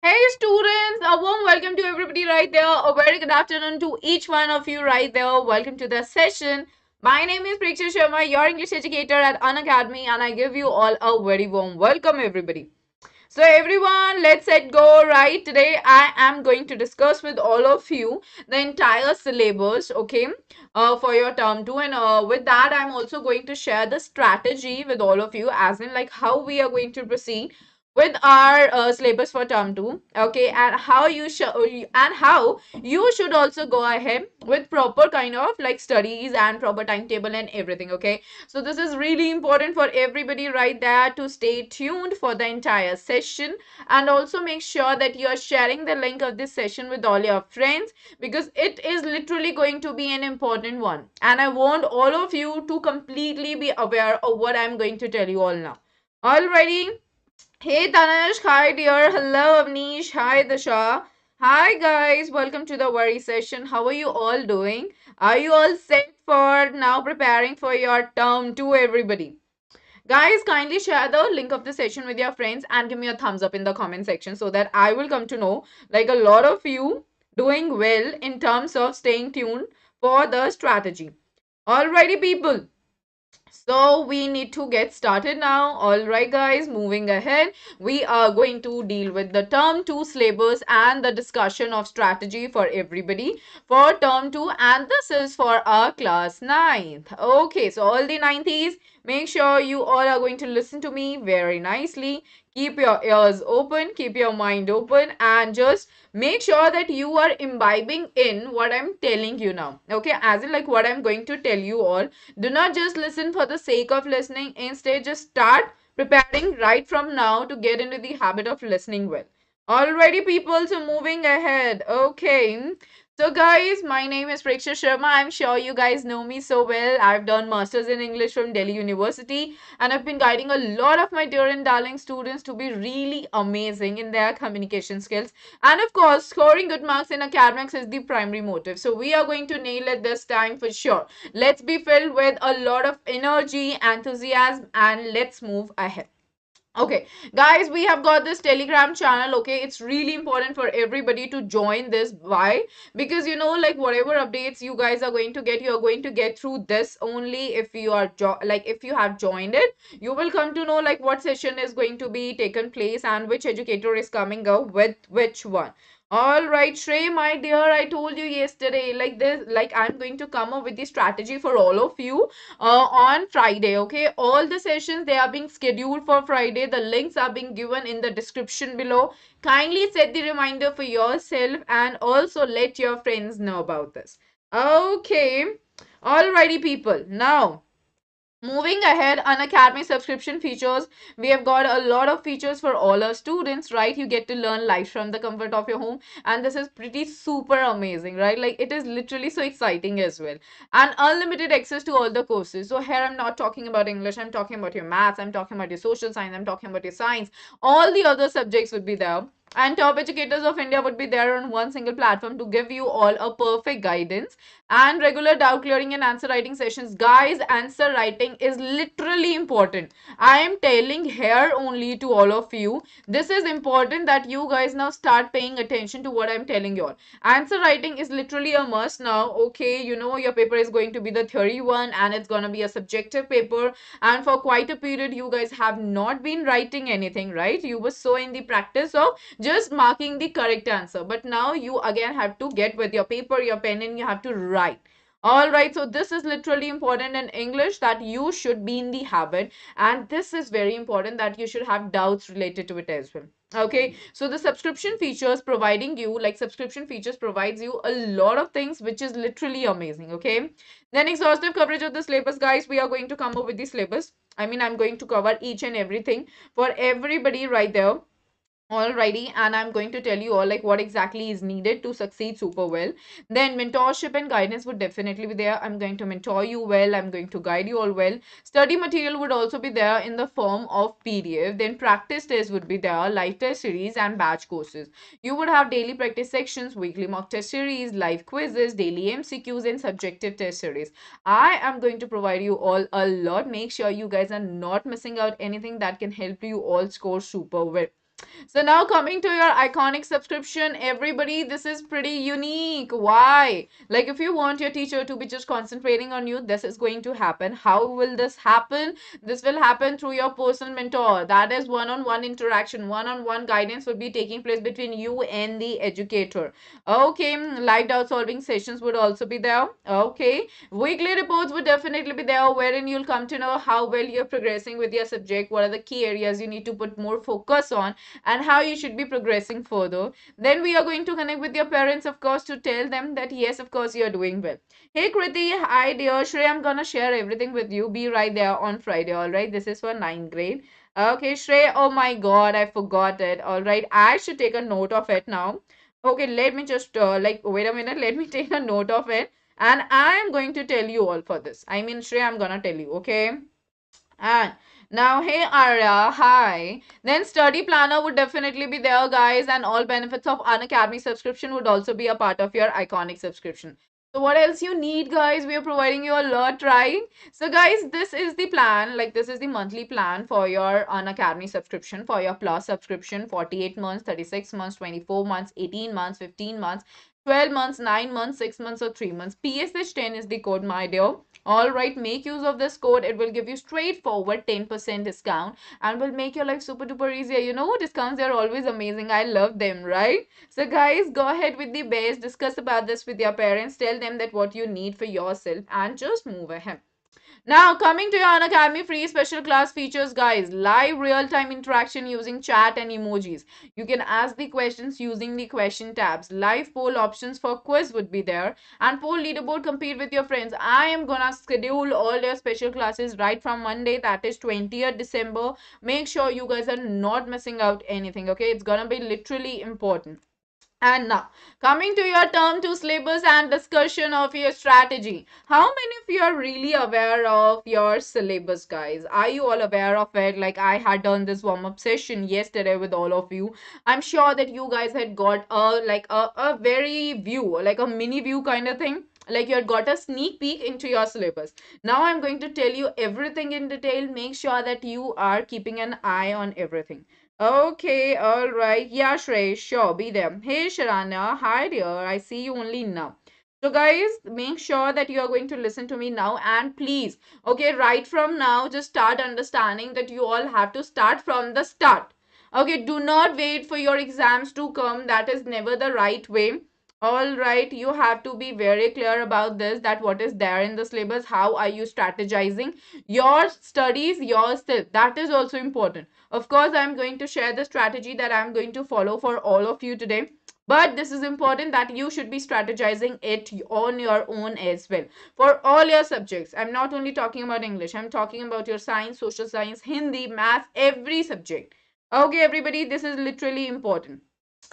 Hey students, a warm welcome to everybody right there. A very good afternoon to each one of you right there. Welcome to the session. My name is Preksha Sharma, your English educator at Unacademy, and I give you all a very warm welcome, everybody. So everyone, let's get go right. Today I am going to discuss with all of you the entire syllabus, okay, for your term 2, and with that I'm also going to share the strategy with all of you, as in like how we are going to proceed with our syllabus for term 2, okay, and how you should also go ahead with proper kind of like studies and proper timetable and everything, okay. So this is really important for everybody right there to stay tuned for the entire session, and also make sure that you are sharing the link of this session with all your friends, because it is literally going to be an important one, and I want all of you to completely be aware of what I'm going to tell you all now. Alrighty. Hey Tanish, hi dear. Hello Avnish, hi Dasha. Hi guys, welcome to the worry session. How are you all doing? Are you all set for now preparing for your term 2, everybody? Guys, kindly share the link of the session with your friends and give me a thumbs up in the comment section so that I will come to know like a lot of you doing well in terms of staying tuned for the strategy. Alrighty people. So we need to get started now. All right, guys, moving ahead, we are going to deal with the term 2 syllabus and the discussion of strategy for everybody for term 2, and this is for our class 9th. Okay, so all the 90s, make sure you all are going to listen to me very nicely. Keep your ears open, keep your mind open, and just make sure that you are imbibing in what I'm telling you now. Okay, as in like what I'm going to tell you all. Do not just listen for the sake of listening. Instead, just start preparing right from now to get into the habit of listening well. Alrighty, people, so moving ahead. Okay. So, guys, my name is Preksha Sharma. I'm sure you guys know me so well. I've done Masters in English from Delhi University, and I've been guiding a lot of my dear and darling students to be really amazing in their communication skills. And of course, scoring good marks in academics is the primary motive. So, we are going to nail it this time for sure. Let's be filled with a lot of energy, enthusiasm, and let's move ahead. Okay, guys, we have got this Telegram channel. Okay, it's really important for everybody to join this. Why? Because like whatever updates you guys are going to get, you are going to get through this only if you are if you have joined it. You will come to know like what session is going to be taken place and which educator is coming up with which one. All right, Shrey, my dear, I told you yesterday, like this, like I'm going to come up with the strategy for all of you on Friday. Okay, all the sessions they are being scheduled for Friday. The links are being given in the description below. Kindly set the reminder for yourself and also let your friends know about this. Okay, alrighty, people. Now, moving ahead, Unacademy subscription features. We have got a lot of features for all our students, right? You get to learn live from the comfort of your home, and this is pretty super amazing, right? Like it is literally so exciting as well. And unlimited access to all the courses. So here I'm not talking about English, I'm talking about your maths, I'm talking about your social science, I'm talking about your science. All the other subjects would be there. And top educators of India would be there on one single platform to give you all a perfect guidance, and regular doubt clearing and answer writing sessions. Guys, answer writing is literally important. I am telling here only to all of you, this is important that you guys now start paying attention to what I'm telling you all. Answer writing is literally a must now. Okay, your paper is going to be the theory one, and it's going to be a subjective paper, and for quite a period you guys have not been writing anything, right? You were so in the practice of just marking the correct answer, but now you again have to get with your paper, your pen, and you have to write. All right, so this is literally important in English, that you should be in the habit, and this is very important that you should have doubts related to it as well. Okay, so the subscription features providing you, like subscription features provides you a lot of things which is literally amazing. Okay, then exhaustive coverage of the syllabus. Guys, we are going to come up with the syllabus. I mean, I'm going to cover each and everything for everybody right there. Alrighty, and I'm going to tell you all like what exactly is needed to succeed super well. Then mentorship and guidance would definitely be there. I'm going to mentor you well. I'm going to guide you all well. Study material would also be there in the form of PDF. Then practice tests would be there, live test series and batch courses. You would have daily practice sections, weekly mock test series, live quizzes, daily MCQs, and subjective test series. I am going to provide you all a lot. Make sure you guys are not missing out anything that can help you all score super well. So now coming to your iconic subscription, everybody, this is pretty unique. Why? Like if you want your teacher to be just concentrating on you, this is going to happen. How will this happen? This will happen through your personal mentor. That is one-on-one interaction, one-on-one guidance will be taking place between you and the educator. Okay, live doubt solving sessions would also be there. Okay, weekly reports would definitely be there, wherein you'll come to know how well you're progressing with your subject, what are the key areas you need to put more focus on, and how you should be progressing further. Then we are going to connect with your parents, of course, to tell them that yes, of course, you're doing well. Hey Kriti, hi dear Shrey, I'm gonna share everything with you. Be right there on Friday, alright? This is for ninth grade. Okay, Shrey, oh my god, I forgot it. Alright, I should take a note of it now. Okay, let me just wait a minute, let me take a note of it. And I am going to tell you all for this. I mean, Shrey, I'm gonna tell you, okay? And now, hey Arya, hi. Then study planner would definitely be there, guys, and all benefits of Unacademy subscription would also be a part of your iconic subscription. So what else you need, guys? We are providing you a lot, right? So guys, this is the plan, like this is the monthly plan for your Unacademy subscription, for your plus subscription, 48 months, 36 months, 24 months, 18 months, 15 months, 12 months, 9 months, 6 months, or 3 months. PSH10 is the code, my dear. All right, make use of this code. It will give you straightforward 10% discount and will make your life super duper easier. You know, discounts are always amazing. I love them, right? So guys, go ahead with the base. Discuss about this with your parents. Tell them that what you need for yourself and just move ahead. Now, coming to your Unacademy free special class features, guys. Live real-time interaction using chat and emojis. You can ask the questions using the question tabs. Live poll options for quiz would be there. And poll leaderboard, compete with your friends. I am gonna schedule all your special classes right from Monday, that is 20th December. Make sure you guys are not missing out anything, okay? It's gonna be literally important. And now, coming to your term two syllabus and discussion of your strategy. How many of you are really aware of your syllabus, guys? Are you all aware of it? Like I had done this warm-up session yesterday with all of you. I'm sure that you guys had got a very view, like a mini view kind of thing. Like you had got a sneak peek into your syllabus. Now I'm going to tell you everything in detail. Make sure that you are keeping an eye on everything. Okay, all right. Yeah, Shrey, sure, be there. Hey, Sharanya, hi dear. I see you only now. So, guys, make sure that you are going to listen to me now and please, okay, right from now, just start understanding that you all have to start from the start. Okay, do not wait for your exams to come. That is never the right way. All right, you have to be very clear about this, that what is there in the syllabus, how are you strategizing your studies yourself. That is also important. Of course, I'm going to share the strategy that I'm going to follow for all of you today. But this is important that you should be strategizing it on your own as well. For all your subjects, I'm not only talking about English, I'm talking about your science, social science, Hindi, math, every subject. Okay, everybody, this is literally important.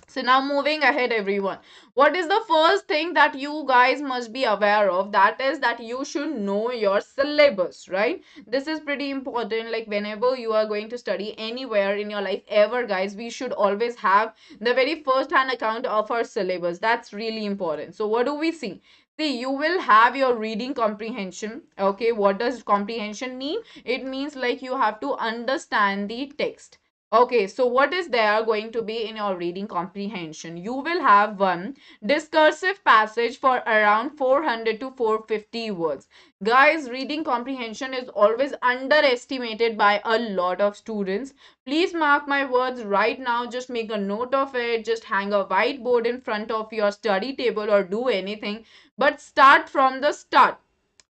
So now moving ahead, everyone. What is the first thing that you guys must be aware of? That is that you should know your syllabus, right? This is pretty important. Like whenever you are going to study anywhere in your life ever, guys, we should always have the very first hand account of our syllabus. That's really important. So what do we see? See, you will have your reading comprehension. Okay, what does comprehension mean? It means like you have to understand the text. Okay, so what is there going to be in your reading comprehension? You will have one discursive passage for around 400 to 450 words. Guys, reading comprehension is always underestimated by a lot of students. Please mark my words right now. Just make a note of it. Just hang a whiteboard in front of your study table or do anything. But start from the start.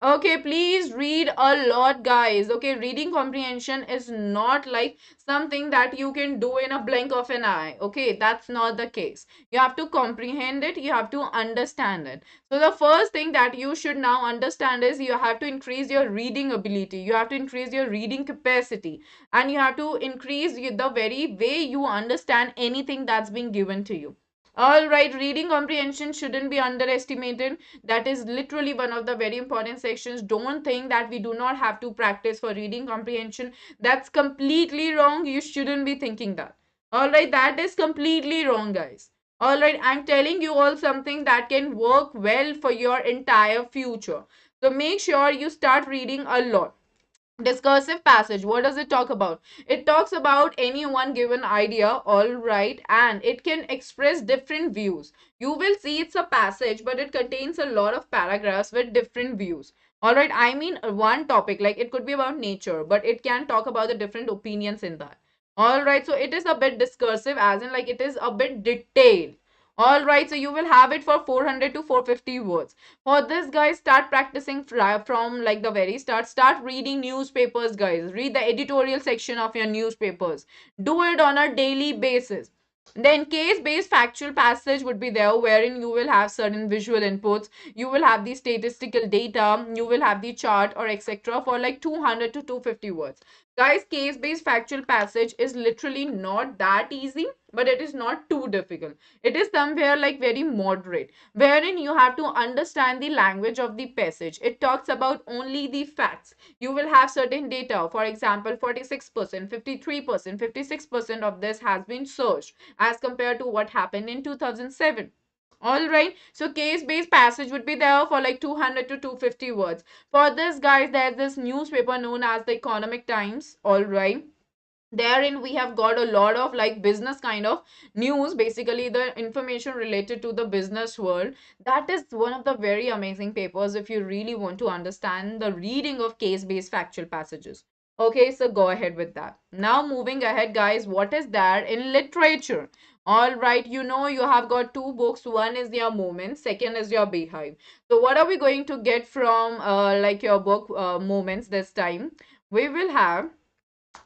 Okay, please read a lot, guys. Okay, reading comprehension is not like something that you can do in a blink of an eye. Okay, that's not the case. You have to comprehend it, you have to understand it. So, the first thing that you should now understand is you have to increase your reading ability, you have to increase your reading capacity, and you have to increase the very way you understand anything that's being given to you. All right, reading comprehension shouldn't be underestimated. That is literally one of the very important sections. Don't think that we do not have to practice for reading comprehension. That's completely wrong. You shouldn't be thinking that. All right, that is completely wrong, guys. All right, I'm telling you all something that can work well for your entire future. So make sure you start reading a lot. Discursive passage, what does it talk about? It talks about any one given idea, all right, and it can express different views. You will see it's a passage, but it contains a lot of paragraphs with different views. All right, I mean one topic, like it could be about nature, but it can talk about the different opinions in that. All right, so it is a bit discursive, as in like it is a bit detailed. All right, so you will have it for 400 to 450 words. For this, guys, start practicing from like the very start. Start reading newspapers, guys. Read the editorial section of your newspapers. Do it on a daily basis. Then case-based factual passage would be there, wherein you will have certain visual inputs. You will have the statistical data. You will have the chart or etc. for like 200 to 250 words. Guys, case-based factual passage is literally not that easy, but it is not too difficult. It is somewhere like very moderate, wherein you have to understand the language of the passage. It talks about only the facts. You will have certain data. For example, 46%, 53%, 56% of this has been searched as compared to what happened in 2007. All right, so case-based passage would be there for like 200 to 250 words. For this, guys, there's this newspaper known as the Economic Times. All right, therein we have got a lot of like business kind of news, basically the information related to the business world. That is one of the very amazing papers if you really want to understand the reading of case based factual passages. Okay, so go ahead with that. Now moving ahead, guys, what is there in literature? All right, you know you have got two books. One is your Moments, second is your Beehive. So what are we going to get from like your book Moments this time? We will have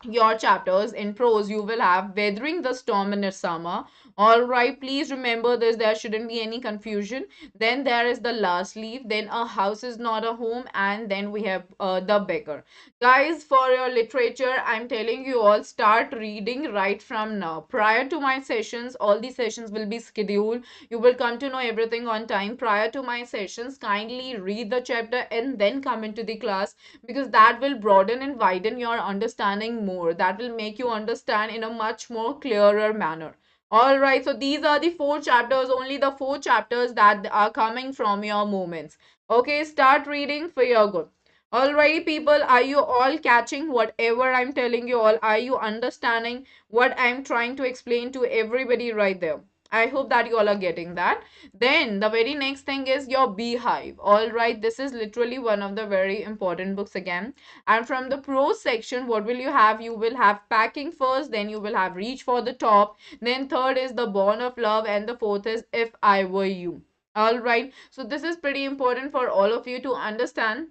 your chapters in prose. You will have Weathering the Storm in Summer. All right, please remember this, there shouldn't be any confusion. Then there is The Last Leaf, then A House is Not a Home, and then we have The Beggar. Guys, for your literature, I'm telling you all, start reading right from now. Prior to my sessions, all the sessions will be scheduled. You will come to know everything on time. Prior to my sessions, kindly read the chapter and then come into the class, because that will broaden and widen your understanding more. That will make you understand in a much more clearer manner. All right, so these are the four chapters, only the four chapters that are coming from your Moments. Okay, start reading for your good. Alright, people, are you all catching whatever I'm telling you all? Are you understanding what I'm trying to explain to everybody right there? I hope that you all are getting that. Then the very next thing is your Beehive. All right, this is literally one of the very important books again. And from the prose section, what will you have? You will have Packing first, then you will have Reach for the Top, then third is The Bond of Love, and the fourth is If I Were You. All right, so this is pretty important for all of you to understand,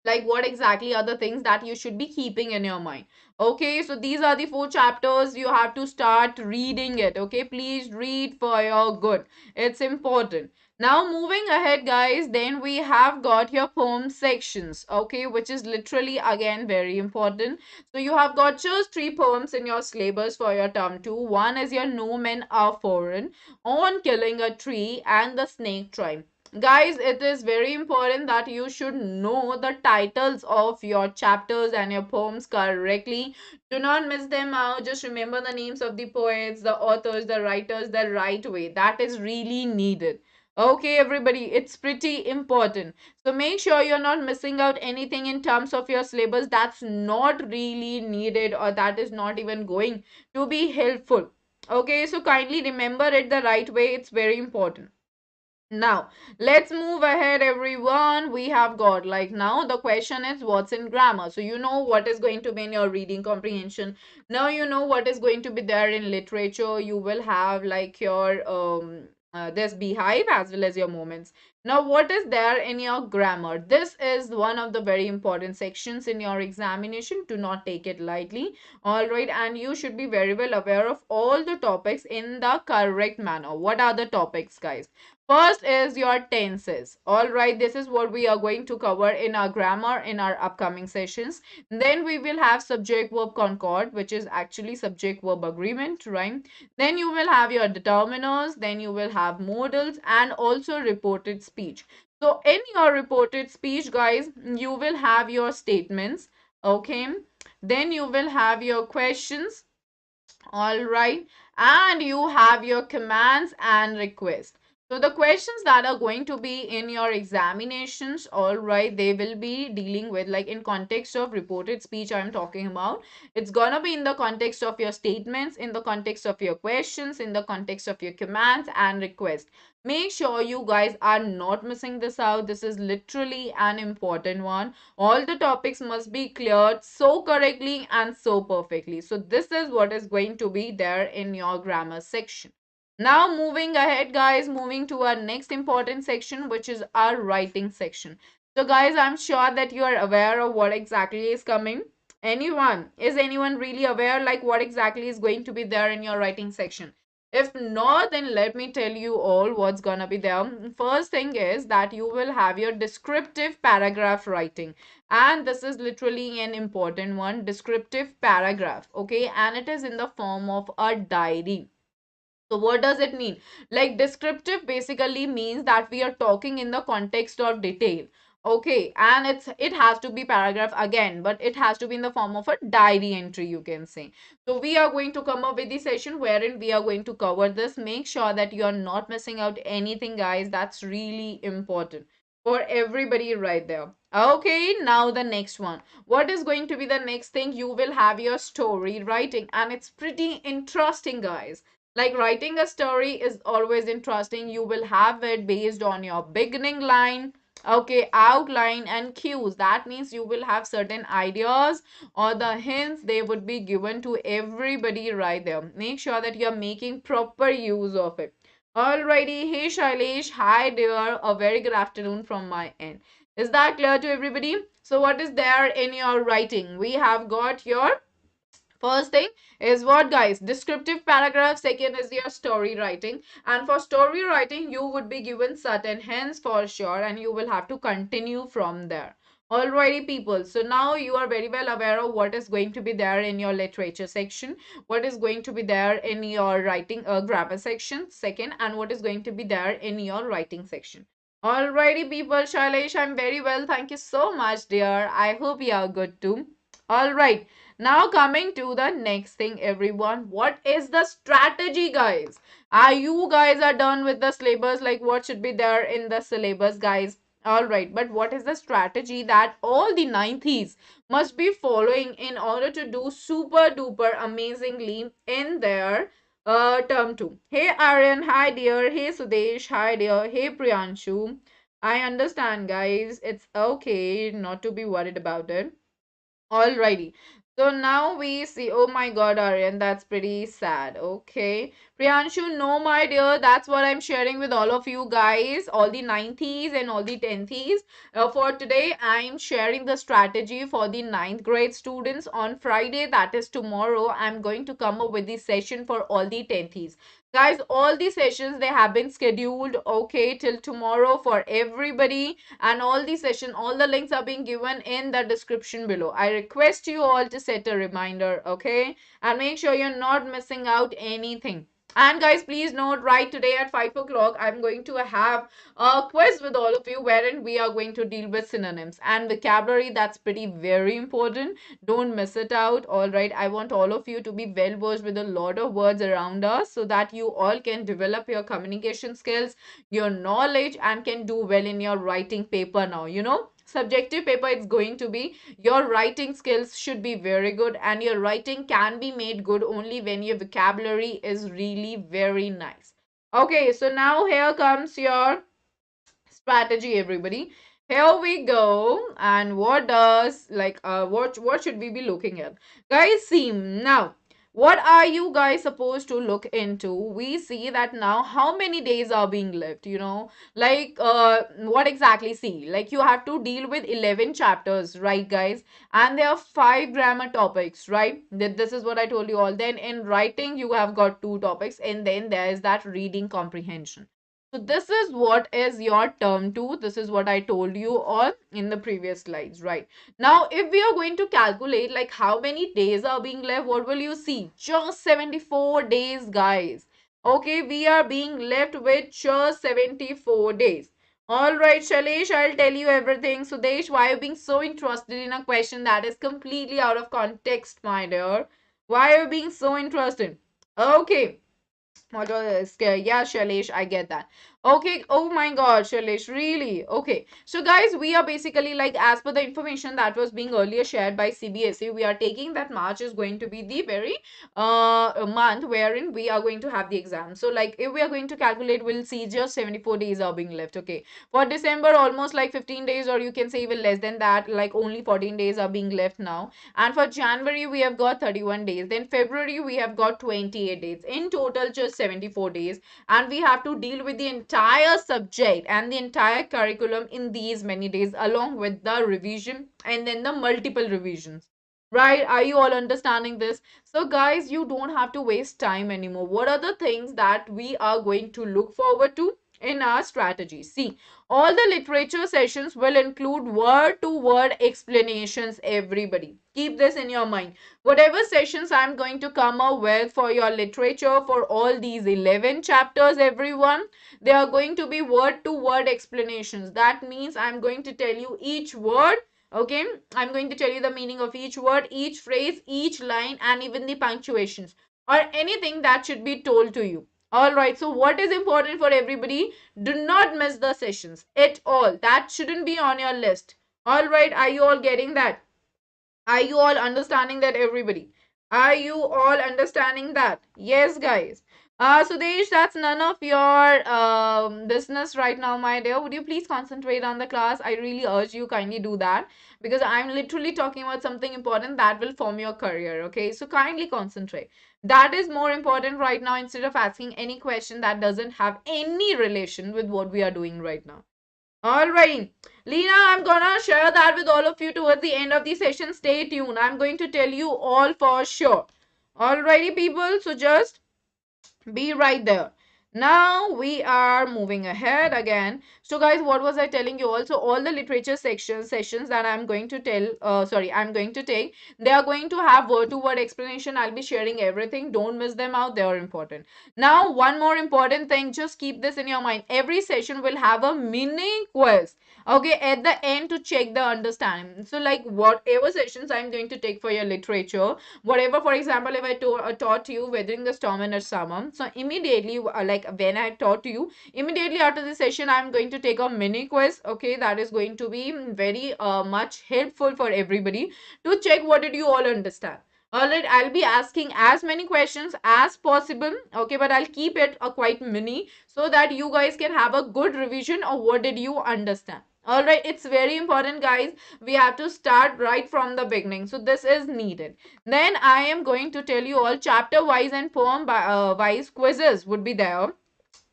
like what exactly are the things that you should be keeping in your mind. Okay, so these are the four chapters. You have to start reading it. Okay, please read for your good, it's important. Now moving ahead, guys, then we have got your poem sections, okay, which is literally again very important. So you have got just three poems in your syllabus for your term 2. One is your No Men Are Foreign, On Killing a Tree, and The Snake Tribe. Guys, it is very important that you should know the titles of your chapters and your poems correctly. Do not miss them out. Just remember the names of the poets, the authors, the writers the right way. That is really needed. Okay, everybody, it's pretty important. So make sure you're not missing out anything in terms of your syllabus that's not really needed, or that is not even going to be helpful. Okay, so kindly remember it the right way. It's very important. Now, let's move ahead, everyone. We have got like now the question is what's in grammar. So, you know what is going to be in your reading comprehension. Now, you know what is going to be there in literature. You will have like your this Beehive as well as your Moments. Now, what is there in your grammar? This is one of the very important sections in your examination. Do not take it lightly. All right, and you should be very well aware of all the topics in the correct manner. What are the topics, guys? First is your tenses. All right, this is what we are going to cover in our grammar in our upcoming sessions. Then we will have subject verb concord, which is actually subject verb agreement, right? Then you will have your determiners, then you will have modals, and also reported speech. So in your reported speech, guys, you will have your statements, okay? Then you will have your questions, all right, and you have your commands and requests. So the questions that are going to be in your examinations, all right, they will be dealing with, like, in context of reported speech I'm talking about. It's gonna be in the context of your statements, in the context of your questions, in the context of your commands and requests. Make sure you guys are not missing this out. This is literally an important one. All the topics must be cleared so correctly and so perfectly. So this is what is going to be there in your grammar section. Now moving ahead, guys, moving to our next important section, which is our writing section. So guys, I'm sure that you are aware of what exactly is coming. Anyone? Is anyone really aware like what exactly is going to be there in your writing section? If not, then let me tell you all what's gonna be there. First thing is that you will have your descriptive paragraph writing. And this is literally an important one, descriptive paragraph. Okay, and it is in the form of a diary. So what does it mean? Like descriptive basically means that we are talking in the context of detail. Okay, and it has to be paragraph again, but it has to be in the form of a diary entry, you can say. So we are going to come up with the session wherein we are going to cover this. Make sure that you are not missing out anything, guys. That's really important for everybody right there. Okay, now the next one. What is going to be the next thing? You will have your story writing, and it's pretty interesting, guys. Like writing a story is always interesting. You will have it based on your beginning line, okay, outline and cues. That means you will have certain ideas or the hints they would be given to everybody right there. Make sure that you're making proper use of it. Alrighty, hey Shailesh, hi dear, a very good afternoon from my end. Is that clear to everybody? So what is there in your writing? We have got your first thing is what, guys? Descriptive paragraph. Second is your story writing. And for story writing, you would be given certain hints for sure, and you will have to continue from there. Alrighty, people. So now you are very well aware of what is going to be there in your literature section, what is going to be there in your writing grammar section, second, and what is going to be there in your writing section. Alrighty, people. Shailesh, I'm very well. Thank you so much, dear. I hope you are good too. Alright. Now coming to the next thing, everyone. What is the strategy, guys? Are you guys are done with the syllabus? Like what should be there in the syllabus, guys? Alright, but what is the strategy that all the nineties must be following in order to do super duper amazingly in their term 2? Hey Aryan, hi dear. Hey Sudesh, hi dear. Hey Priyanshu. I understand, guys. It's okay not to be worried about it. Alrighty. So now we see, oh my God, Aryan, that's pretty sad. Okay. Priyanshu, no, my dear, that's what I'm sharing with all of you guys, all the 90s and all the 10s. For today, I'm sharing the strategy for the ninth grade students. On Friday, that is tomorrow, I'm going to come up with the session for all the 10s. Guys, all the sessions, they have been scheduled, okay, till tomorrow for everybody, and all the session, all the links are being given in the description below. I request you all to set a reminder, okay, and make sure you're not missing out anything. And guys, please note, right, today at 5 o'clock I'm going to have a quiz with all of you wherein we are going to deal with synonyms and vocabulary. That's pretty very important. Don't miss it out. All right, I want all of you to be well versed with a lot of words around us so that you all can develop your communication skills, your knowledge, and can do well in your writing paper. Now subjective paper, it's going to be, your writing skills should be very good, and your writing can be made good only when your vocabulary is really very nice. Okay, so now here comes your strategy, everybody. Here we go. And what does, like, what should we be looking at, guys? See now, what are you guys supposed to look into? We see that now how many days are being left, like, what exactly? See, like, you have to deal with 11 chapters, right, guys? And there are 5 grammar topics, right? This is what I told you all. Then in writing you have got 2 topics, and then there is that reading comprehension. So this is what is your term 2. This is what I told you all in the previous slides, right? Now, if we are going to calculate like how many days are being left, what will you see? Just 74 days, guys. Okay, we are being left with just 74 days. All right, Shailesh, I'll tell you everything. Sudesh, why are you being so interested in a question that is completely out of context, my dear? Why are you being so interested? Okay. What was scary? Yeah, Shailesh, I get that. Okay, oh my God, Shailesh, really? Okay. So guys, we are basically like, as per the information that was being earlier shared by CBSE, we are taking that March is going to be the very month wherein we are going to have the exam. So like if we are going to calculate, we'll see just 74 days are being left. Okay. For December, almost like 15 days, or you can say even less than that, like only 14 days are being left now. And for January, we have got 31 days. Then February, we have got 28 days. In total, just 74 days, and we have to deal with the entire subject and the entire curriculum in these many days, along with the revision and then the multiple revisions. Right? Are you all understanding this? So guys, you don't have to waste time anymore. What are the things that we are going to look forward to in our strategy? See, all the literature sessions will include word to word explanations. Everybody keep this in your mind. Whatever sessions I'm going to come up with for your literature for all these 11 chapters, everyone, they are going to be word to word explanations. That means I'm going to tell you each word. Okay, I'm going to tell you the meaning of each word, each phrase, each line, and even the punctuations or anything that should be told to you. All right, so what is important for everybody? Do not miss the sessions at all. That shouldn't be on your list. All right, are you all getting that? Are you all understanding that, everybody? Are you all understanding that? Yes, guys. Sudesh, that's none of your business right now, my dear. Would you please concentrate on the class? I really urge you kindly do that because I'm literally talking about something important that will form your career. Okay, so kindly concentrate. That is more important right now instead of asking any question that doesn't have any relation with what we are doing right now. All right. Lena, I'm gonna share that with all of you towards the end of the session. Stay tuned. I'm going to tell you all for sure. Alrighty, people. So just be right there. Now we are moving ahead again. So guys, what was I telling you? Also, all the literature sessions that I'm going to I'm going to take, they are going to have word to word explanation. I'll be sharing everything. Don't miss them out. They are important. Now, one more important thing, just keep this in your mind. Every session will have a mini quiz. Okay, at the end to check the understanding. So like whatever sessions I'm going to take for your literature, whatever, for example, if I taught you weathering the storm in a summer, so immediately like when I taught you, immediately after the session I'm going to take a mini quiz. Okay, that is going to be very much helpful for everybody to check what did you all understand. All right, I'll be asking as many questions as possible. Okay, but I'll keep it a quite mini so that you guys can have a good revision of what did you understand. All right, it's very important, guys. We have to start right from the beginning, so this is needed. Then I am going to tell you all chapter wise and poem wise quizzes would be there,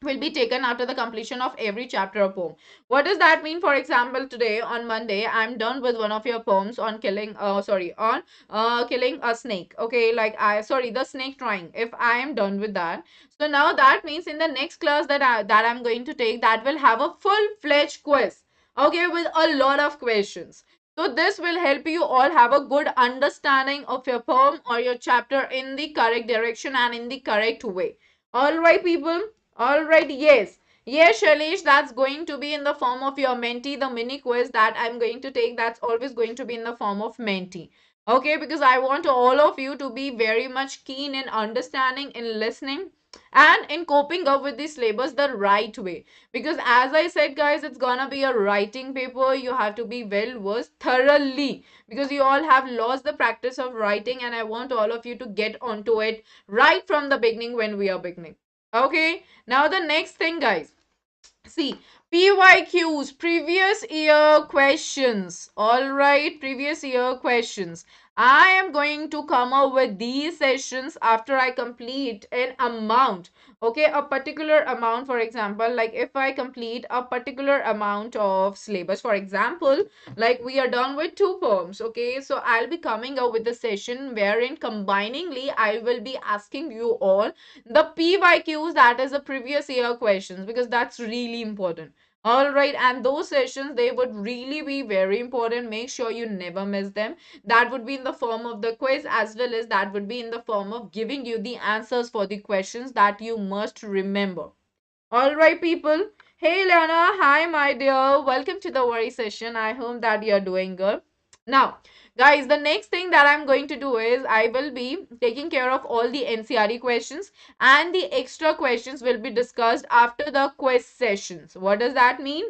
will be taken after the completion of every chapter or poem. What does that mean? For example, today on Monday, I'm done with one of your poems on killing a snake. Okay, like the snake drawing. If I am done with that, so now that means in the next class that I'm going to take, that will have a full-fledged quiz. Okay, with a lot of questions. So this will help you all have a good understanding of your poem or your chapter in the correct direction and in the correct way. All right, people. All right, yes. Yes, Shailesh, that's going to be in the form of your mentee. The mini quiz that I'm going to take, that's always going to be in the form of mentee. Okay, because I want all of you to be very much keen in understanding, in listening, and in coping up with the syllabus the right way. Because as I said, guys, it's gonna be a writing paper. You have to be well versed thoroughly because you all have lost the practice of writing, and I want all of you to get onto it right from the beginning when we are beginning. Okay, now the next thing, guys. See, PYQs, previous year questions. All right, previous year questions. I am going to come up with these sessions after I complete an amount. Okay, a particular amount, for example, like if I complete a particular amount of syllabus, for example, like we are done with two poems. Okay, so I'll be coming up with a session wherein combiningly I will be asking you all the PYQs, that is the previous year questions, because that's really important. All right, and those sessions, they would really be very important. Make sure you never miss them. That would be in the form of the quiz, as well as that would be in the form of giving you the answers for the questions that you must remember. All right, people. Hey, Leona. Hi, my dear. Welcome to the worry session. I hope that you're doing good. Now, guys, the next thing that I'm going to do is I will be taking care of all the NCRE questions, and the extra questions will be discussed after the quiz sessions. What does that mean?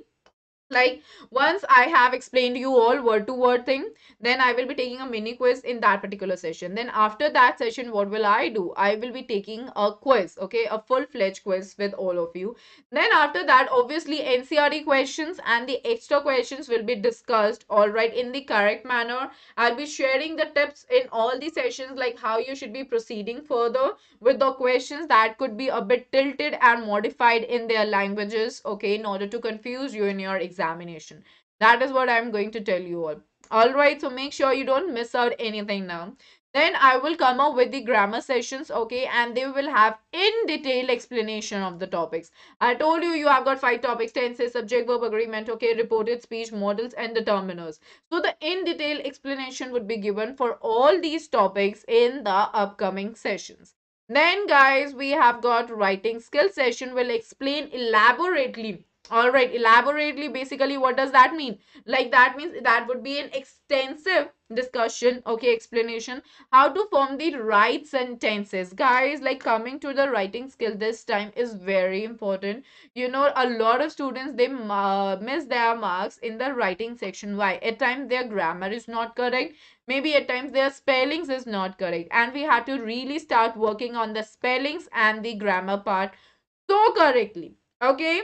Like, once I have explained you all word to word thing, then I will be taking a mini quiz in that particular session. Then after that session, what will I do? I will be taking a quiz, okay, a full-fledged quiz with all of you. Then after that, obviously NCRE questions and the extra questions will be discussed, all right, in the correct manner. I'll be sharing the tips in all the sessions, like how you should be proceeding further with the questions that could be a bit tilted and modified in their languages, okay, in order to confuse you in your examination. That is what I'm going to tell you all. All right, so make sure you don't miss out anything now. Then I will come up with the grammar sessions, okay, and they will have in detail explanation of the topics. I told you, you have got 5 topics: tenses, subject verb agreement, okay, reported speech, models, and determiners. So the in detail explanation would be given for all these topics in the upcoming sessions. Then, guys, we have got writing skill session will explain elaborately. All right, elaborately, basically, what does that mean? Like, that means that would be an extensive discussion, okay, explanation, how to form the right sentences. Guys, like, coming to the writing skill this time is very important. You know, a lot of students, they miss their marks in the writing section. Why? At times, their grammar is not correct, maybe at times their spellings is not correct, and we had to really start working on the spellings and the grammar part so correctly, okay.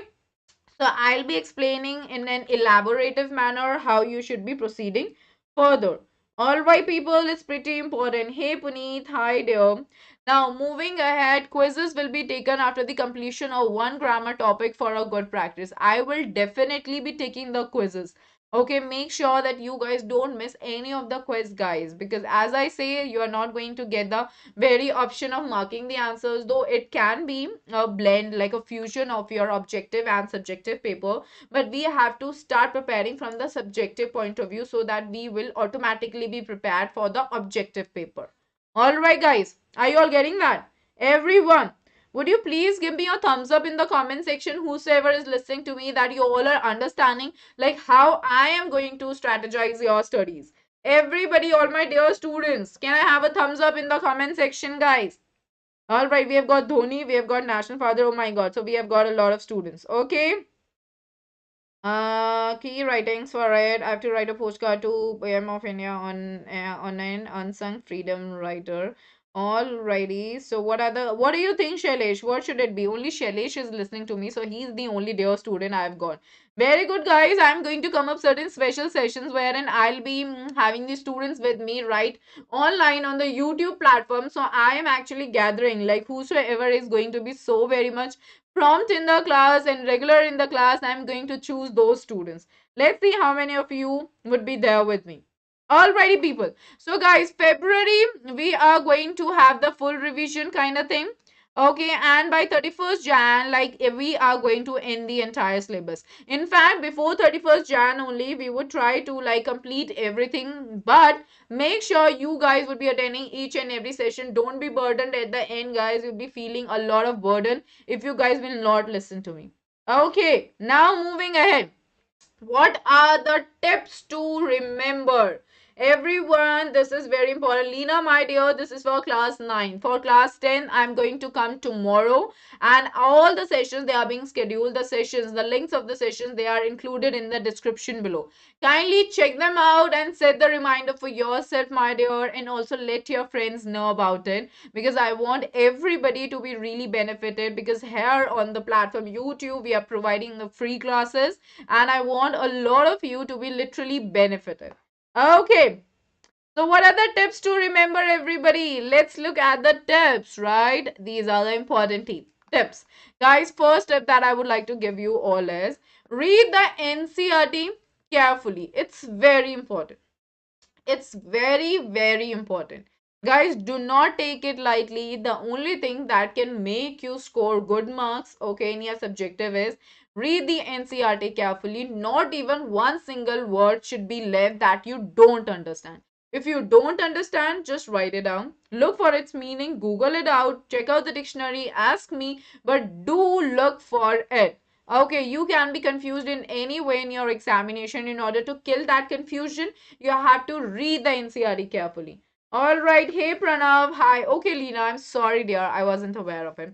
So I'll be explaining in an elaborative manner how you should be proceeding further. All right, people, it's pretty important. Hey, Puneet, hi dear. Now, moving ahead, quizzes will be taken after the completion of one grammar topic for a good practice. I will definitely be taking the quizzes. Okay, make sure that you guys don't miss any of the quiz, guys, because as I say, you are not going to get the very option of marking the answers, though it can be a blend, like a fusion of your objective and subjective paper, but we have to start preparing from the subjective point of view so that we will automatically be prepared for the objective paper. All right, guys, are you all getting that? Everyone, would you please give me a thumbs up in the comment section, whosoever is listening to me, that you all are understanding like how I am going to strategize your studies. Everybody, all my dear students, can I have a thumbs up in the comment section, guys? All right, we have got Dhoni, we have got National Father. Oh my God. So we have got a lot of students. Okay. Key writings for it. I have to write a postcard to PM of India on an unsung freedom writer. Alrighty. So what do you think, Shailesh? What should it be? Only Shailesh is listening to me, so he's the only dear student I've got. Very good, guys. I'm going to come up certain special sessions wherein I'll be having the students with me right online on the YouTube platform. So I am actually gathering like whosoever is going to be so very much prompt in the class and regular in the class. I'm going to choose those students. Let's see how many of you would be there with me. Alrighty, people. So, guys, February, we are going to have the full revision kind of thing. Okay, and by 31st Jan, like we are going to end the entire syllabus. In fact, before 31st Jan only, we would try to like complete everything, but make sure you guys would be attending each and every session. Don't be burdened at the end, guys. You'll be feeling a lot of burden if you guys will not listen to me. Okay, now moving ahead. What are the tips to remember? Everyone, this is very important. Lena, my dear, this is for class 9. For class 10, I'm going to come tomorrow. And all the sessions, they are being scheduled. The sessions, the links of the sessions, they are included in the description below. Kindly check them out and set the reminder for yourself, my dear. And also let your friends know about it. Because I want everybody to be really benefited. Because here on the platform YouTube, we are providing the free classes, and I want a lot of you to be literally benefited. Okay, so what are the tips to remember, everybody? Let's look at the tips, right? These are the important tips. Guys, first tip that I would like to give you all is read the NCRT carefully. It's very important. It's very, very important. Guys, do not take it lightly. The only thing that can make you score good marks, okay, in your subjective is read the NCRT carefully. Not even one single word should be left that you don't understand. If you don't understand, just write it down. Look for its meaning, Google it out, check out the dictionary, ask me, but do look for it. Okay, you can be confused in any way in your examination. In order to kill that confusion, you have to read the NCRT carefully. All right, hey Pranav, hi. Okay, Lena, I'm sorry, dear, I wasn't aware of it.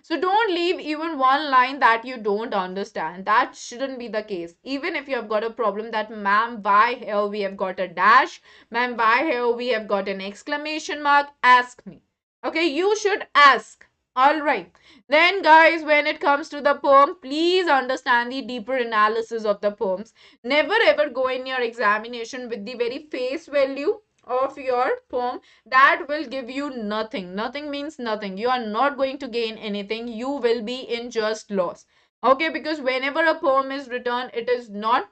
So don't leave even one line that you don't understand. That shouldn't be the case. Even if you have got a problem that, ma'am, why here we have got a dash, ma'am, why here we have got an exclamation mark, ask me. Okay, you should ask. All right. Then, guys, when it comes to the poem, please understand the deeper analysis of the poems. Never ever go in your examination with the very face value of your poem. That will give you nothing. Nothing means nothing. You are not going to gain anything. You will be in just loss. Okay, because whenever a poem is written, it is not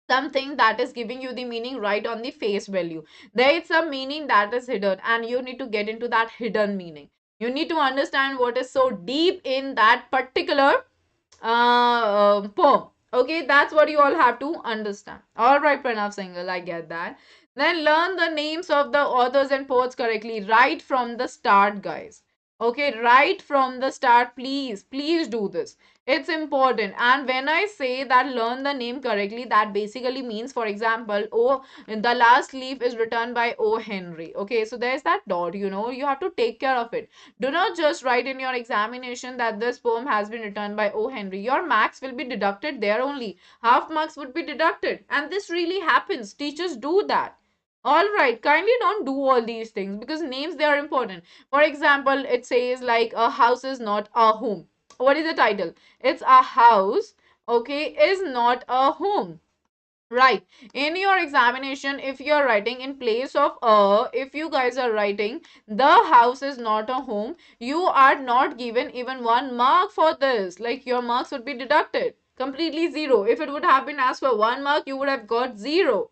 something that is giving you the meaning right on the face value. There is some meaning that is hidden, and you need to get into that hidden meaning. You need to understand what is so deep in that particular poem. Okay, that's what you all have to understand. All right, Pranav Singhal, I get that. Then learn the names of the authors and poets correctly right from the start, guys. Okay, right from the start, please, please do this. It's important. And when I say that learn the name correctly, that basically means, for example, oh, the last leaf is written by O. Henry. Okay, so there's that dot, you have to take care of it. Do not just write in your examination that this poem has been written by O. Henry. Your marks will be deducted there only. Half marks would be deducted. And this really happens. Teachers do that. All right, kindly don't do all these things because names, they are important. For example, it says like a house is not a home. What is the title? It's a house, okay, is not a home. Right. In your examination, if you're writing in place of if you guys are writing the house is not a home, you are not given even 1 mark for this. Like your marks would be deducted. Completely zero. If it would have been asked for 1 mark, you would have got zero.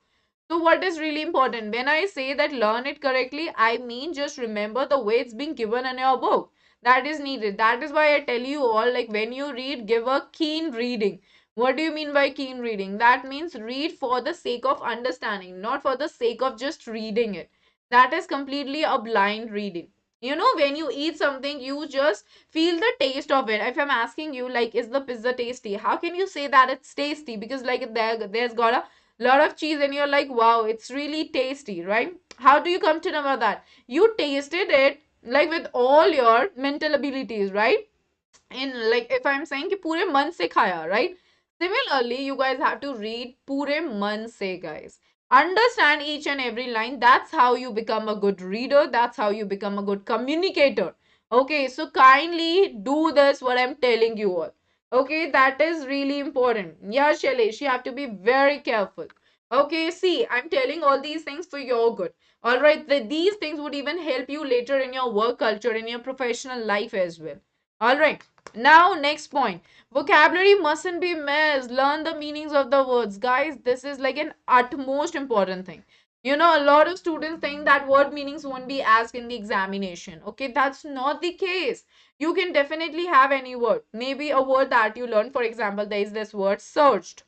So what is really important? When I say that learn it correctly, I mean just remember the way it's being given in your book. That is needed. That is why I tell you all, like when you read, give a keen reading. What do you mean by keen reading? That means read for the sake of understanding, not for the sake of just reading it. That is completely a blind reading. When you eat something, you just feel the taste of it. If I'm asking you, like, is the pizza tasty? How can you say that it's tasty? Because, like, there's got a lot of cheese and you're like, wow, it's really tasty, right? How do you come to know about that? You tasted it, like, with all your mental abilities, right? In, like, if I'm saying कि पूरे मन से खाया, right? Similarly, you guys have to read पूरे मन से, guys. Understand each and every line. That's how you become a good reader. That's how you become a good communicator. Okay, so kindly do this, what I'm telling you all. Okay, that is really important. Yeah, Shailesh, you have to be very careful. Okay, see, I'm telling all these things for your good. All right, these things would even help you later in your work culture, in your professional life as well. All right. Now, next point. Vocabulary mustn't be missed. Learn the meanings of the words. Guys, this is like an utmost important thing. A lot of students think that word meanings won't be asked in the examination. Okay, that's not the case. You can definitely have any word. Maybe a word that you learn. For example, there is this word searched.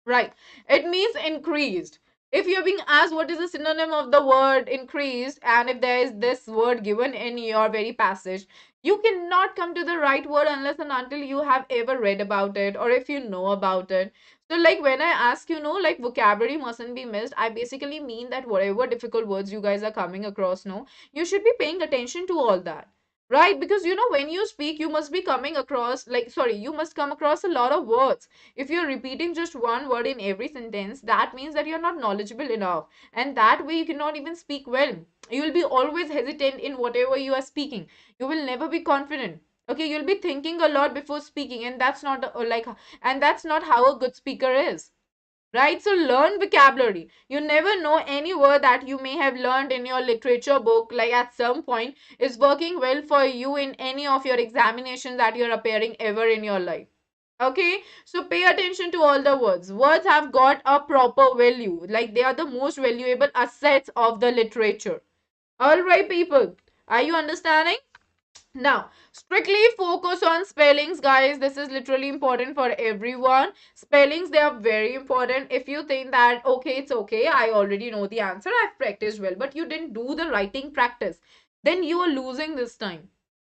Right. It means increased. If you're being asked what is the synonym of the word increased, and if there is this word given in your very passage, you cannot come to the right word unless and until you have ever read about it or if you know about it. So, like when I ask, like vocabulary mustn't be missed, I basically mean that whatever difficult words you guys are coming across, no, you should be paying attention to all that. Right? Because when you speak, you must be coming across, like, sorry, you must come across a lot of words. If you're repeating just one word in every sentence, that means that you're not knowledgeable enough. And that way you cannot even speak well. You will be always hesitant in whatever you are speaking. You will never be confident. Okay, you'll be thinking a lot before speaking, and that's not and that's not how a good speaker is. Right? So learn vocabulary. You never know, any word that you may have learned in your literature book, like at some point, is working well for you in any of your examinations that you're appearing ever in your life. Okay, so pay attention to all the words. Words have got a proper value, like they are the most valuable assets of the literature. All right, people, are you understanding? Now, strictly focus on spellings, guys. This is literally important for everyone. Spellings, they are very important. If you think that, okay, it's okay, I already know the answer, I've practiced well, but you didn't do the writing practice, then you are losing this time.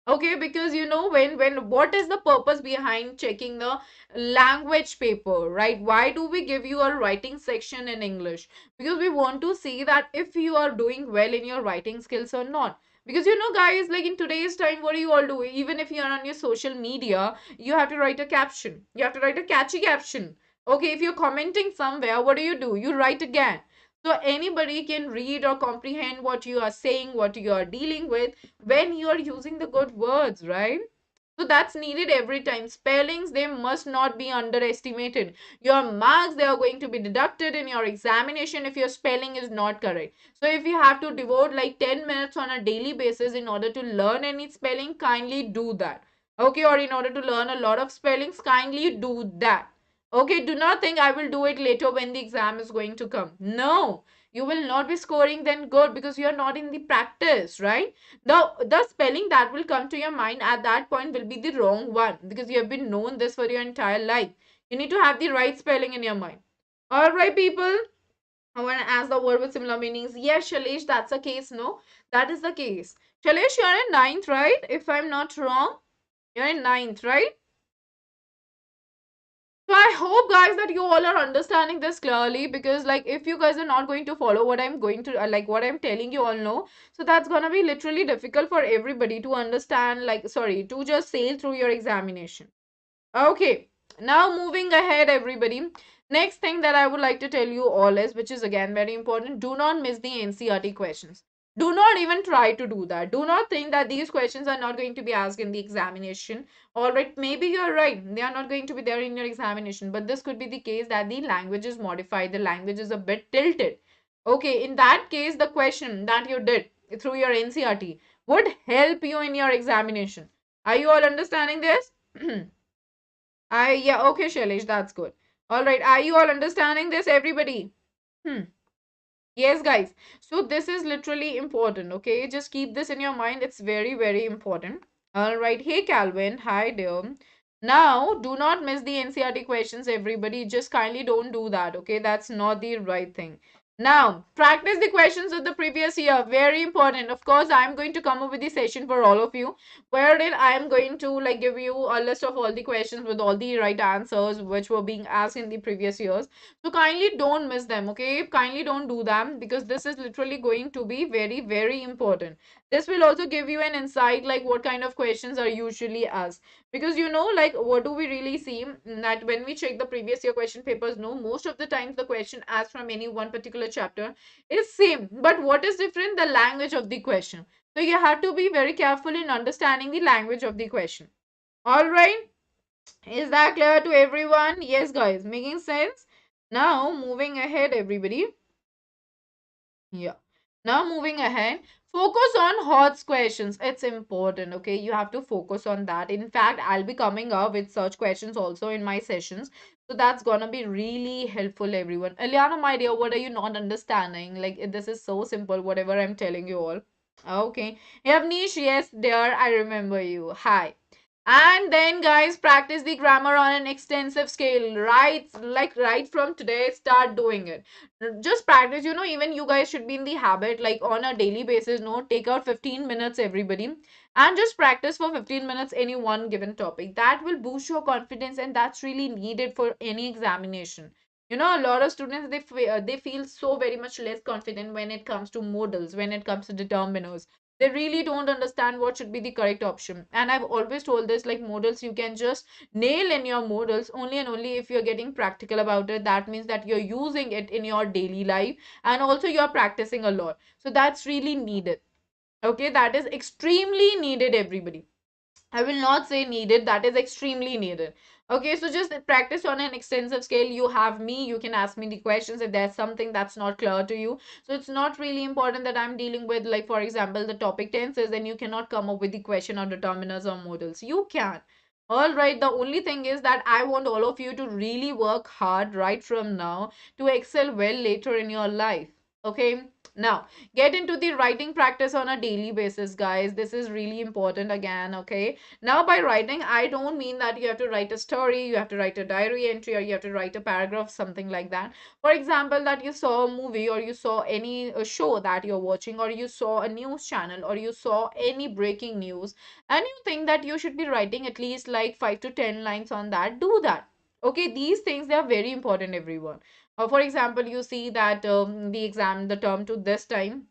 Okay, because when what is the purpose behind checking the language paper, right? Why do we give you a writing section in English? Because we want to see that if you are doing well in your writing skills or not. Because guys, like in today's time, what do you all do? Even if you're on your social media, you have to write a caption. You have to write a catchy caption. Okay, if you're commenting somewhere, what do? You write again. So anybody can read or comprehend what you are saying, what you are dealing with when you are using the good words, right? So that's needed every time. Spellings, they must not be underestimated. Your marks, they are going to be deducted in your examination if your spelling is not correct. So if you have to devote like 10 minutes on a daily basis in order to learn any spelling, kindly do that. Okay, or in order to learn a lot of spellings, kindly do that. Okay, do not think I will do it later when the exam is going to come. No, you will not be scoring then good because you are not in the practice, right? The spelling that will come to your mind at that point will be the wrong one because you have been known this for your entire life. You need to have the right spelling in your mind. All right, people. I want to ask the word with similar meanings. Yes, Shalish, that's the case. No, that is the case. Shalish, you're in ninth, right? If I'm not wrong, you're in ninth, right? So I hope guys that you all are understanding this clearly, because like if you guys are not going to follow what I'm going to like what I'm telling you all know, so that's gonna be literally difficult for everybody to understand, like sorry, to just sail through your examination. Okay, now moving ahead, everybody. Next thing that I would like to tell you all is, which is again very important, do not miss the NCRT questions. Do not even try to do that. Do not think that these questions are not going to be asked in the examination. All right, maybe you're right. They are not going to be there in your examination, but this could be the case that the language is modified, the language is a bit tilted. Okay, in that case, the question that you did through your NCRT would help you in your examination. Are you all understanding this? Yeah, okay, Shailesh, that's good. All right, are you all understanding this, everybody? Hmm. Yes, guys. So this is literally important, okay? Just keep this in your mind. It's very, very important. All right. Hey, Calvin. Hi, dear. Now, do not miss the NCRT questions, everybody. Just kindly don't do that, okay? That's not the right thing. Now, practice the questions of the previous year. Very important. Of course, I'm going to come up with the session for all of you, wherein I am going to like give you a list of all the questions with all the right answers which were being asked in the previous years. So kindly don't miss them, okay? Kindly don't do them because this is literally going to be very, very important. This will also give you an insight like what kind of questions are usually asked. Because like what do we really see, that when we check the previous year question papers, no, most of the times the question asked from any one particular chapter is same. But what is different? The language of the question. So you have to be very careful in understanding the language of the question. All right. Is that clear to everyone? Yes, guys, making sense? Now, moving ahead, everybody. Yeah. Now, moving ahead, focus on hot questions. It's important, okay? You have to focus on that. In fact, I'll be coming up with such questions also in my sessions. So that's gonna be really helpful, everyone. Eliana, my dear, what are you not understanding? Like, this is so simple, whatever I'm telling you all. Okay. Yavnish, yes, dear, I remember you. Hi. And then, guys, practice the grammar on an extensive scale. Right from today, start doing it. Just practice, even you guys should be in the habit, like on a daily basis, no, take out 15 minutes, everybody, and just practice for 15 minutes any one given topic. That will boost your confidence, and that's really needed for any examination. A lot of students, they feel so very much less confident when it comes to modals, when it comes to determiners. They really don't understand what should be the correct option. And I've always told this, like modals, you can just nail in your modals only and only if you're getting practical about it. That means that you're using it in your daily life, and also you're practicing a lot. So that's really needed. Okay, that is extremely needed, everybody. I will not say needed, that is extremely needed. Okay, so just practice on an extensive scale. You have me, you can ask me the questions if there's something that's not clear to you. So it's not really important that I'm dealing with, like, for example, the topic tenses, then you cannot come up with the question on determiners or modals. You can. All right, the only thing is that I want all of you to really work hard right from now to excel well later in your life. Okay, Now, get into the writing practice on a daily basis, guys. This is really important again, okay? Now, by writing, I don't mean that you have to write a story, you have to write a diary entry, or you have to write a paragraph, something like that. For example, that you saw a movie, or you saw any show that you're watching, or you saw a news channel, or you saw any breaking news, and you think that you should be writing at least like 5 to 10 lines on that, do that. Okay, these things, they are very important, everyone. For example, you see that the term to this time,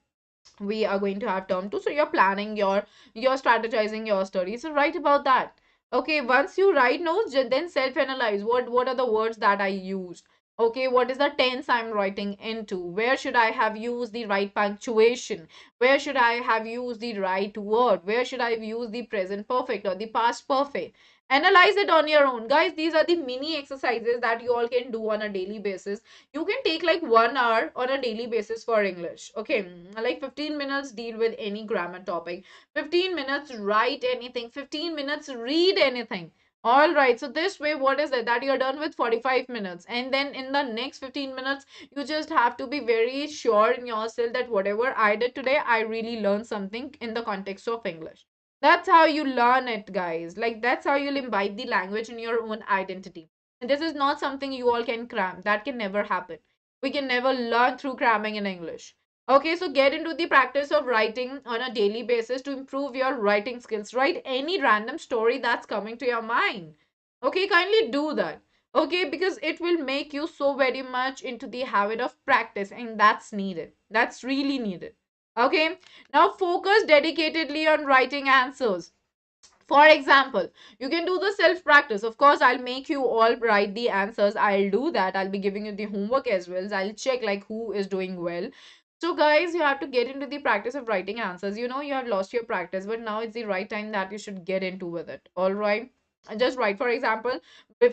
we are going to have term 2, so you're planning you're strategizing your study, so write about that. Okay, once you write notes, then self analyze, what are the words that I used. Okay, what is the tense I'm writing into, where should I have used the right punctuation, where should I have used the right word, where should I have used the present perfect or the past perfect. Analyze it on your own, guys. These are the mini exercises that you all can do on a daily basis. You can take like 1 hour on a daily basis for English. Okay, like 15 minutes deal with any grammar topic, 15 minutes write anything, 15 minutes read anything. All right, so this way, what is it that you're done with 45 minutes, and then in the next 15 minutes, you just have to be very sure in yourself that whatever I did today, I really learned something in the context of English. That's how you learn it, guys. Like, that's how you'll imbibe the language in your own identity. And this is not something you all can cram. That can never happen. We can never learn through cramming in English. Okay, so get into the practice of writing on a daily basis to improve your writing skills. Write any random story that's coming to your mind. Okay, kindly do that. Okay, because it will make you so very much into the habit of practice, and that's needed. That's really needed. Okay, now focus dedicatedly on writing answers. For example, you can do the self practice. Of course, I'll make you all write the answers. I'll do that. I'll be giving you the homework as well. So I'll check like who is doing well. So guys, you have to get into the practice of writing answers. You know you have lost your practice, but now it's the right time that you should get into with it. All right. And just write. For example,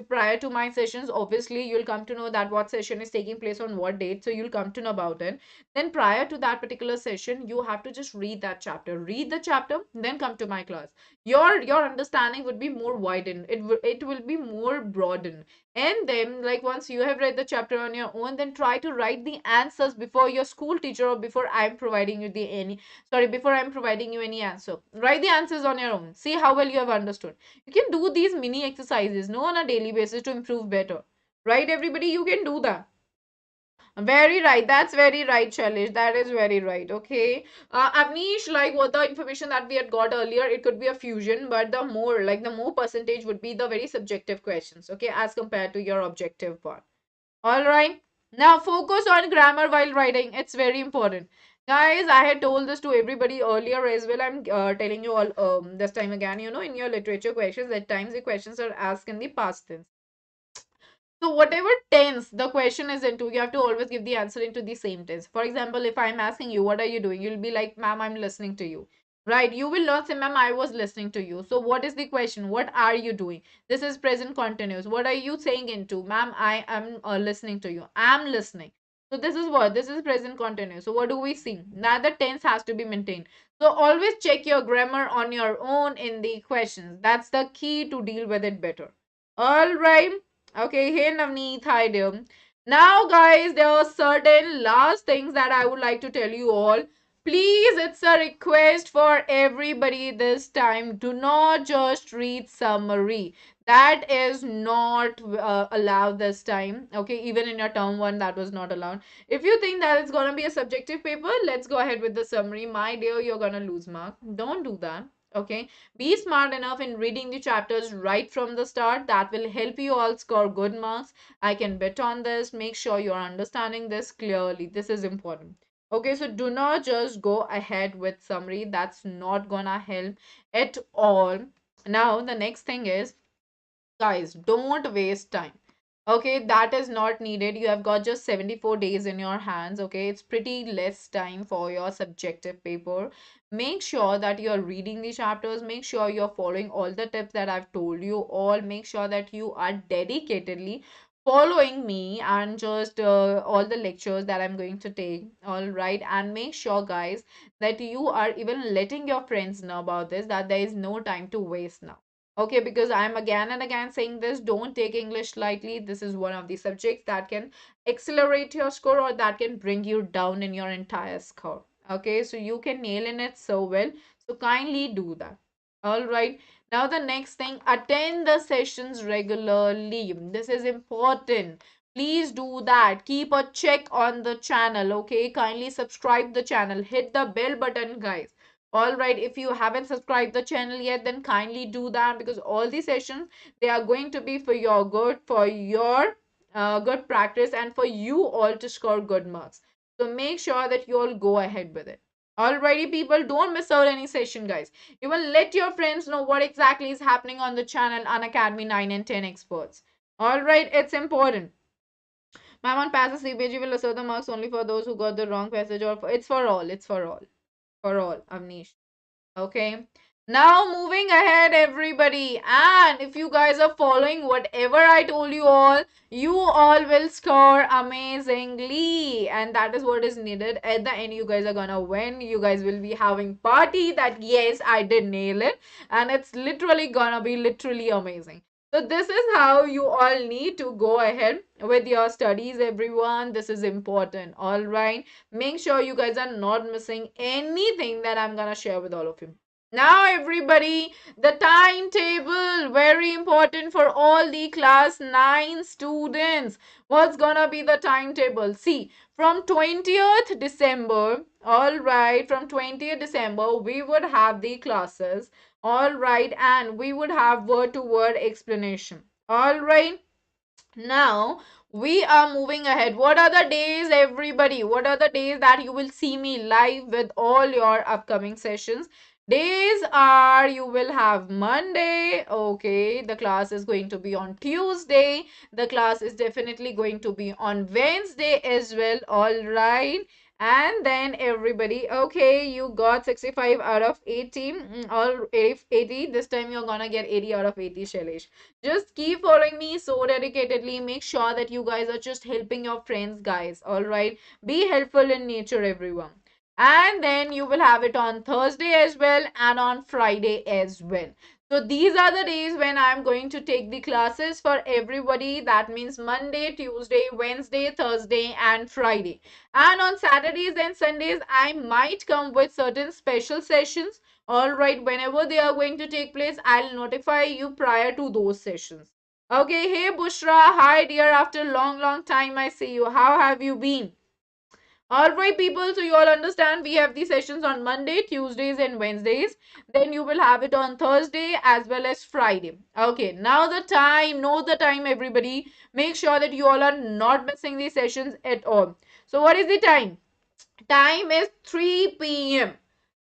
prior to my sessions, obviously you'll come to know that what session is taking place on what date. So you'll come to know about it. Then prior to that particular session, you have to just read that chapter. Read the chapter, then come to my class. Your understanding would be more widened. It will be more broadened. And then, like, once you have read the chapter on your own, then try to write the answers before your school teacher, or before I'm providing you the any sorry before I'm providing you any answer. Write the answers on your own, see how well you have understood. You can do these mini exercises, no, on a daily basis, to improve better. Right, everybody? You can do that. Very right. That's very right, Shailesh. That is very right. Okay. Avnish, like what the information that we had got earlier, it could be a fusion, but the more percentage would be the very subjective questions, okay, as compared to your objective one. All right. Now focus on grammar while writing. It's very important. Guys, I had told this to everybody earlier as well. I'm telling you all this time again, in your literature questions, at times the questions are asked in the past tense. So whatever tense the question is into, you have to always give the answer into the same tense. For example, if I'm asking you, what are you doing? You'll be like, ma'am, I'm listening to you. Right? You will not say, ma'am, I was listening to you. So what is the question? What are you doing? This is present continuous. What are you saying into? Ma'am, I am listening to you. I'm listening. So this is what? This is present continuous. So what do we see? Now the tense has to be maintained. So always check your grammar on your own in the questions. That's the key to deal with it better. All right. Okay, hey Navneet, hi dear. Now, guys, there are certain last things that I would like to tell you all. Please, it's a request for everybody this time. Do not just read summary. That is not allowed this time. Okay, even in your term one, that was not allowed. If you think that it's gonna be a subjective paper, let's go ahead with the summary. My dear, you're gonna lose mark. Don't do that. Okay, be smart enough in reading the chapters right from the start. That will help you all score good marks. I can bet on this. Make sure you're understanding this clearly. This is important. Okay, so do not just go ahead with summary. That's not gonna help at all. Now, the next thing is, guys, don't waste time. Okay, that is not needed. You have got just 74 days in your hands. Okay, it's pretty less time for your subjective paper. Make sure that you're reading the chapters. Make sure you're following all the tips that I've told you all. Make sure that you are dedicatedly following me and just all the lectures that I'm going to take. All right, and make sure, guys, that you are even letting your friends know about this, that there is no time to waste now. Okay, because I'm again and again saying this, don't take English lightly. This is one of the subjects that can accelerate your score or that can bring you down in your entire score. Okay, so you can nail in it so well. So kindly do that. All right. Now the next thing, attend the sessions regularly. This is important. Please do that. Keep a check on the channel. Okay, kindly subscribe the channel. Hit the bell button, guys. All right, if you haven't subscribed the channel yet, then kindly do that, because all these sessions, they are going to be for your good, for your good practice, and for you all to score good marks. So make sure that you all go ahead with it. Alrighty, people, don't miss out any session, guys. Even let your friends know what exactly is happening on the channel Unacademy 9 and 10 experts. Alright, it's important. My one passes CBSE will assert the marks only for those who got the wrong passage, or for, it's for all, it's for all, Avnish. Okay. Now moving ahead, everybody. And if you guys are following whatever I told you all will score amazingly. And that is what is needed. At the end, you guys are gonna win. You guys will be having party that yes, I did nail it. And it's literally gonna be literally amazing. So this is how you all need to go ahead with your studies, everyone. This is important. All right. Make sure you guys are not missing anything that I'm gonna share with all of you. Now, everybody, the timetable, very important for all the class 9 students. What's gonna be the timetable? See, from 20th December, all right, from 20th December, we would have the classes, all right, and we would have word to word explanation, all right. Now we are moving ahead. What are the days, everybody? What are the days that you will see me live with all your upcoming sessions? Days are, you will have Monday. Okay, the class is going to be on Tuesday. The class is definitely going to be on Wednesday as well. All right. And then everybody, okay, you got 65 out of 80, or 80. This time you're gonna get 80 out of 80, Shailesh. Just keep following me so dedicatedly. Make sure that you guys are just helping your friends, guys. All right. Be helpful in nature, everyone. And then you will have it on Thursday as well and on Friday as well. So these are the days when I'm going to take the classes for everybody. That means Monday, Tuesday, Wednesday, Thursday, and Friday. And on Saturdays and Sundays, I might come with certain special sessions. All right, whenever they are going to take place, I'll notify you prior to those sessions. Okay, hey Bushra, hi dear, after long, long time I see you. How have you been? All right, people, so you all understand we have the sessions on Monday, Tuesdays, and Wednesdays. Then you will have it on Thursday as well as Friday. Okay, now the time, know the time, everybody. Make sure that you all are not missing these sessions at all. So, what is the time? Time is 3 p.m.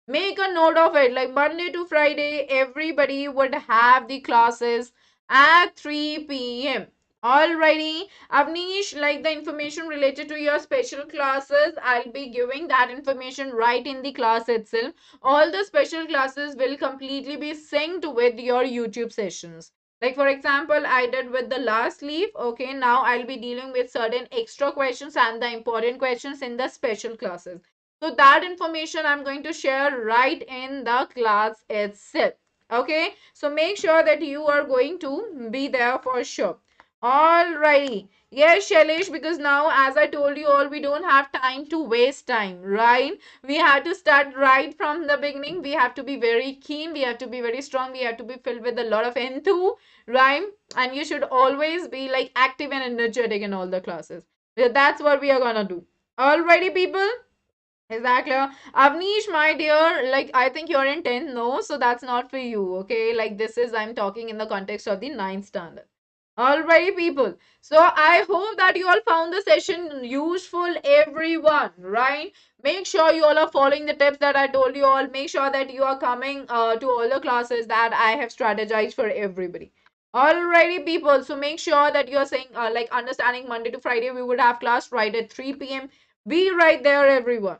Make a note of it. Like Monday to Friday, everybody would have the classes at 3 p.m. Alrighty, Avnish, like the information related to your special classes, I'll be giving that information right in the class itself. All the special classes will completely be synced with your YouTube sessions. Like for example, I did with the last leaf. Okay, now I'll be dealing with certain extra questions and the important questions in the special classes. So that information I'm going to share right in the class itself. Okay, so make sure that you are going to be there for sure. Alrighty. Yes, Shailesh, because now, as I told you all, we don't have time to waste time, right? We have to start right from the beginning. We have to be very keen. We have to be very strong. We have to be filled with a lot of enthu, right? And you should always be like active and energetic in all the classes. That's what we are gonna do. Alrighty, people. Is that clear? Avnish, my dear, like I think you're in 10th, no? So that's not for you, okay? Like this is, I'm talking in the context of the ninth standard. Alrighty, people. So I hope that you all found the session useful, everyone, right? Make sure you all are following the tips that I told you all. Make sure that you are coming to all the classes that I have strategized for everybody. Alrighty, people. So make sure that you are saying, like understanding Monday to Friday, we would have class right at 3 p.m. Be right there, everyone.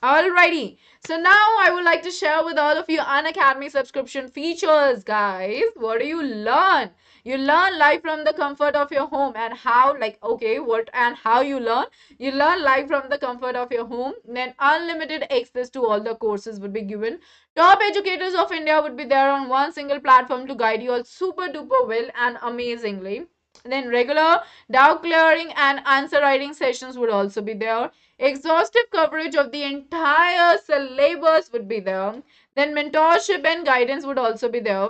Alrighty. So now I would like to share with all of you Unacademy subscription features, guys. What do you learn? You learn live from the comfort of your home and how, like, okay, what and how you learn? You learn live from the comfort of your home. Then unlimited access to all the courses would be given. Top educators of India would be there on one single platform to guide you all super duper well and amazingly. Then regular doubt clearing and answer writing sessions would also be there. Exhaustive coverage of the entire syllabus would be there. Then mentorship and guidance would also be there.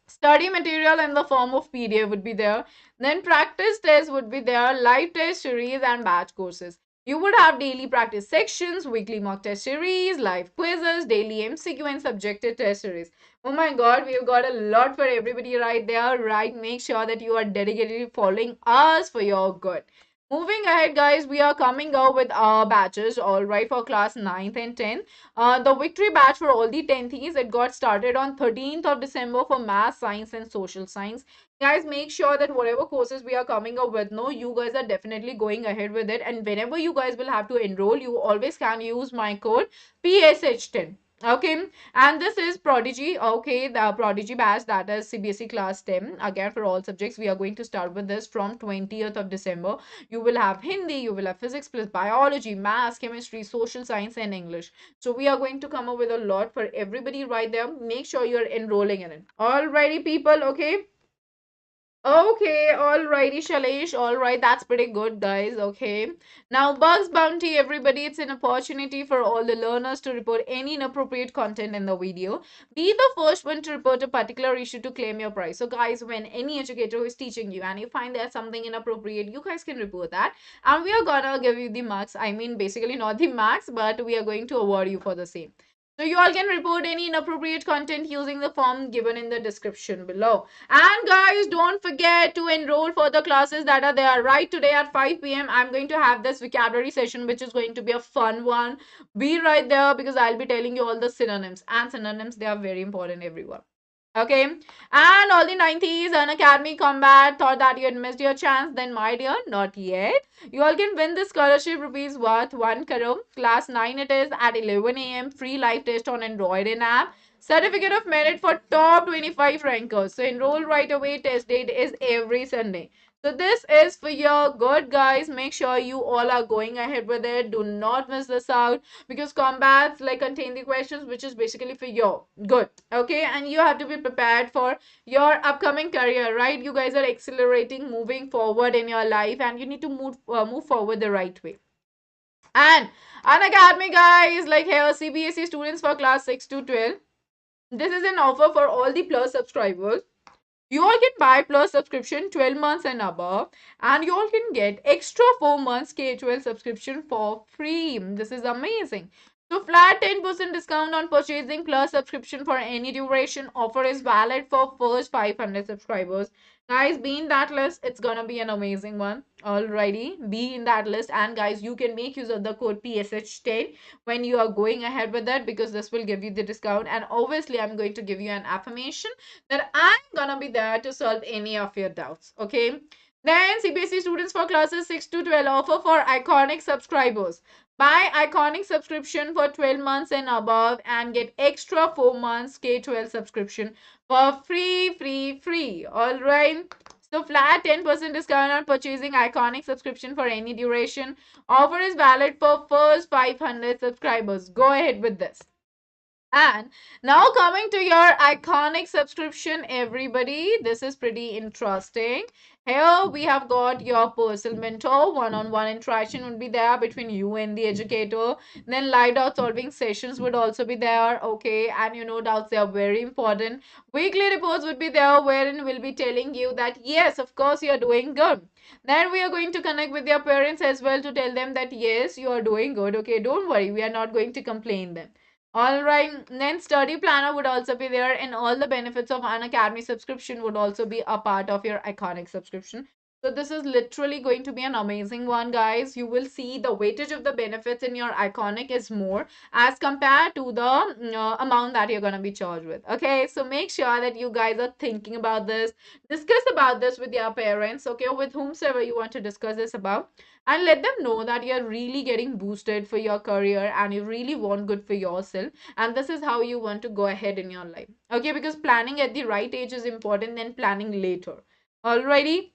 Study material in the form of PDF would be there. Then practice tests would be there, live test series and batch courses. You would have daily practice sections, weekly mock test series, live quizzes, daily MCQ and subjective test series. Oh my god, we've got a lot for everybody right there, right? Make sure that you are dedicatedly following us for your good. Moving ahead, guys, we are coming out with our batches, all right, for class 9th and 10th. The victory batch for all the 10th, it got started on 13th of December for math, science, and social science. Guys, make sure that whatever courses we are coming up with, no, you guys are definitely going ahead with it. And whenever you guys will have to enroll, you always can use my code PSH10. Okay, and this is Prodigy. Okay, the Prodigy batch, that is CBSE class 10. Again, for all subjects, we are going to start with this from 20th of December. You will have Hindi, you will have physics plus biology, maths, chemistry, social science, and English. So we are going to come up with a lot for everybody right there. Make sure you're enrolling in it. Alrighty, people, okay? Okay, alrighty, Shalesh. Alright, that's pretty good, guys. Okay. Now, Bugs Bounty, everybody, it's an opportunity for all the learners to report any inappropriate content in the video. Be the first one to report a particular issue to claim your prize. So, guys, when any educator is teaching you and you find there's something inappropriate, you guys can report that. And we are gonna give you the marks. I mean, basically, not the marks, but we are going to award you for the same. So you all can report any inappropriate content using the form given in the description below. And guys, don't forget to enroll for the classes that are there. Right today at 5 p.m. I'm going to have this vocabulary session, which is going to be a fun one. Be right there because I'll be telling you all the synonyms. And synonyms, they are very important, everyone. Okay, and all the 90s Unacademy combat thought that you had missed your chance. Then, my dear, not yet. You all can win this scholarship rupees worth 1 crore. Class 9 it is at 11 a.m. Free live test on Android and app. Certificate of merit for top 25 rankers. So enroll right away. Test date is every Sunday. So this is for your good, guys. Make sure you all are going ahead with it. Do not miss this out because combats like contain the questions which is basically for your good. Okay, and you have to be prepared for your upcoming career, right? You guys are accelerating, moving forward in your life, and you need to move forward the right way. And Unacademy, guys, like here CBSE students for class 6 to 12, this is an offer for all the plus subscribers. You all can buy plus subscription 12 months and above, and you all can get extra 4 months K12 subscription for free. This is amazing. So flat 10% discount on purchasing plus subscription for any duration. Offer is valid for first 500 subscribers. Guys, be in that list. It's gonna be an amazing one. Alrighty, be in that list. And guys, you can make use of the code PSH10 when you are going ahead with that because this will give you the discount. And obviously, I'm going to give you an affirmation that I'm gonna be there to solve any of your doubts. Okay. Then CBSE students for classes 6 to 12 offer for iconic subscribers. Buy iconic subscription for 12 months and above and get extra 4 months K12 subscription for free. Alright. So flat 10% discount on purchasing iconic subscription for any duration. Offer is valid for first 500 subscribers. Go ahead with this. And now coming to your iconic subscription, everybody, this is pretty interesting. Here we have got your personal mentor, one-on-one interaction would be there between you and the educator. Then live doubt solving sessions would also be there. Okay, and you know doubts, they are very important. Weekly reports would be there wherein we'll be telling you that yes, of course you are doing good. Then we are going to connect with your parents as well to tell them that yes, you are doing good. Okay, don't worry, we are not going to complain them. All right, then study planner would also be there, and all the benefits of Unacademy subscription would also be a part of your iconic subscription. So this is literally going to be an amazing one, guys. You will see the weightage of the benefits in your iconic is more as compared to the amount that you're going to be charged with. Okay, so make sure that you guys are thinking about this. Discuss about this with your parents, okay, or with whomsoever you want to discuss this about, and let them know that you're really getting boosted for your career and you really want good for yourself. And this is how you want to go ahead in your life. Okay, because planning at the right age is important than planning later. Alrighty.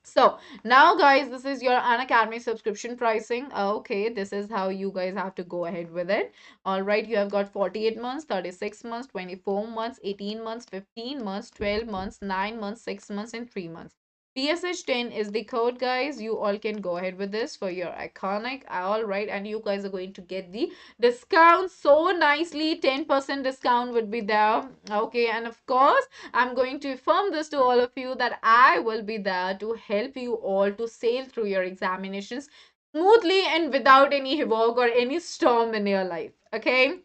So now, guys, this is your Unacademy subscription pricing. Okay, this is how you guys have to go ahead with it. All right, you have got 48 months, 36 months, 24 months, 18 months, 15 months, 12 months, 9 months, 6 months, and 3 months. PSH 10 is the code, guys. You all can go ahead with this for your iconic. All right, and you guys are going to get the discount so nicely. 10% discount would be there. Okay, and of course, I'm going to affirm this to all of you that I will be there to help you all to sail through your examinations smoothly and without any havoc or any storm in your life. Okay.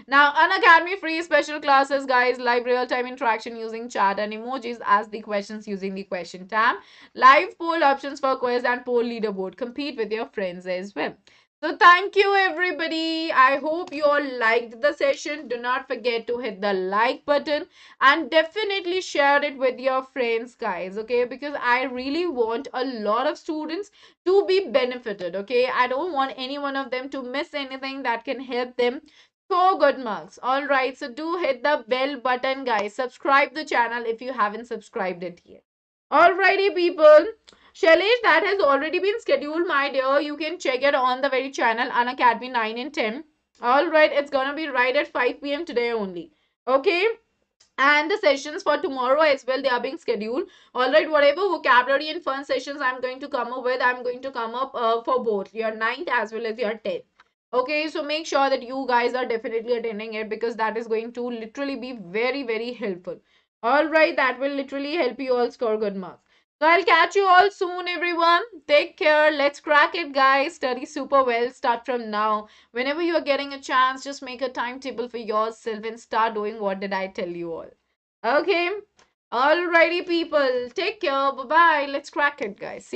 Now, Unacademy free special classes, guys, live real-time interaction using chat and emojis, ask the questions using the question tab, live poll options for quiz and poll leaderboard. Compete with your friends as well. So thank you everybody. I hope you all liked the session. Do not forget to hit the like button and definitely share it with your friends, guys, okay, because I really want a lot of students to be benefited. Okay, I don't want any one of them to miss anything that can help them score good marks. All right, so do hit the bell button, guys. Subscribe the channel if you haven't subscribed it yet. Alrighty, people. Shailesh, that has already been scheduled, my dear. You can check it on the very channel, Unacademy 9 and 10. Alright, it's gonna be right at 5 p.m. today only. Okay, and the sessions for tomorrow as well, they are being scheduled. All right, whatever vocabulary and fun sessions I'm going to come up with, I'm going to come up for both your ninth as well as your 10th. Okay, so make sure that you guys are definitely attending it because that is going to literally be very, very helpful. All right, that will literally help you all score good marks. So I'll catch you all soon, everyone. Take care. Let's crack it, guys. Study super well. Start from now. Whenever you are getting a chance, just make a timetable for yourself and start doing what did I tell you all. Okay. Alrighty, people. Take care. Bye bye. Let's crack it, guys. See